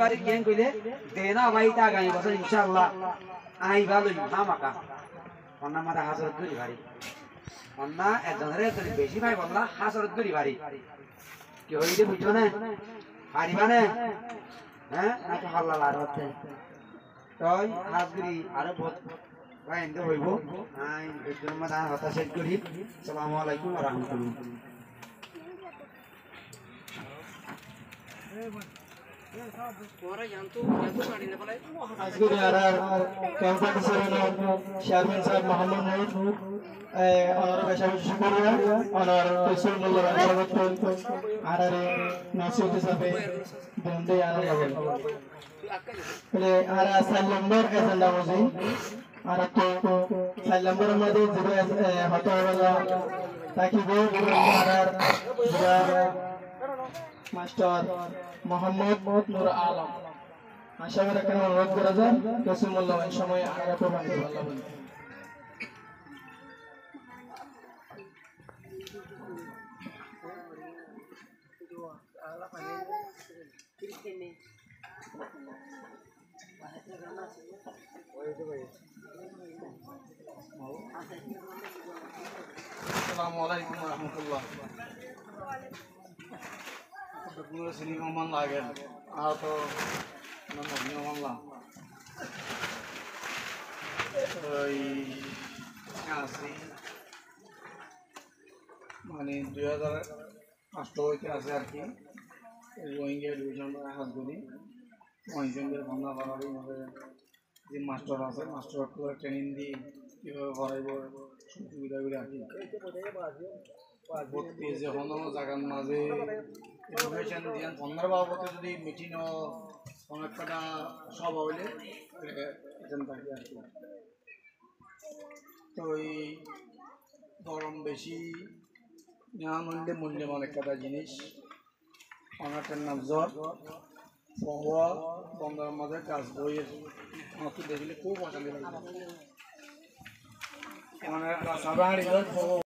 বাড়ি কেন কইলে দেনা ভাই তা আগামী বছর ইনশাআল্লাহ আই ভালো হামাকা অন্না মাথা হাজরত গরি বাড়ি অন্না একজনের একজন বেশি ভাই বললা হাজরত গরি বাড়ি কি হইছে বুঝছো না পারিবা না হ্যাঁ নাকি হাল্লা লার হচ্ছে তাই হাজগরি আরো বহুত ভাই এন্ড হইব আই একজন মাথা হতা শেষ করি আসসালামু আলাইকুম ওয়া রাহমাতুল্লাহ আজকের আর ক্যাম্পাস সেমিনার চেয়ারম্যান সাহেব মোহাম্মদ নূর অনার বেশাবেশি শুকরিয়া অনার তসিল মোল্লা স্বাগত আর নাসির হিসাবে বন্ধে আনা যাবে বলে আর 4 নম্বর এজেন্ডা মজি আর তো 4 নম্বরের মধ্যে যে হতো হলো তাকিব আর মাস্টার মোহাম্মদ নূর আলম আশা করি কেন অনুরোধ করা যায় কিছু মূল্যবান সময় আগে প্রদান করবো আল্লাহ বলে আসসালামু আলাইকুম ওয়া রাহমাতুল্লাহ পুরো সিনেমা মান লাগেন আর তো মহিলা মানলাম ওই আসি মানে 2008 হইতে আছে আর কি রোহিঙ্গা ডিভিশন হাজগুলি মহিলাদের ভাঙা করার যে মাস্টার আছে মাস্টারগুলো ট্রেনিং দিয়ে কীভাবে ভরাইব সুবিধাগুলি আর কি ভর্তি যখন জায়গার মাঝে ইনফরমেশন দিয়ে 15 বাবদে যদি মিটিং কোনো একটা সব হইলে এখান থাকে আর কি তো এই গরম বেশি না মূল্যে মূল্যমান একটা জিনিস অনাটের নাম জ্বর ফোয়া বন্ধের মাঝে কাজ বইয়ের আমাকে দেখলে খুব অশান্তি লাগে মানে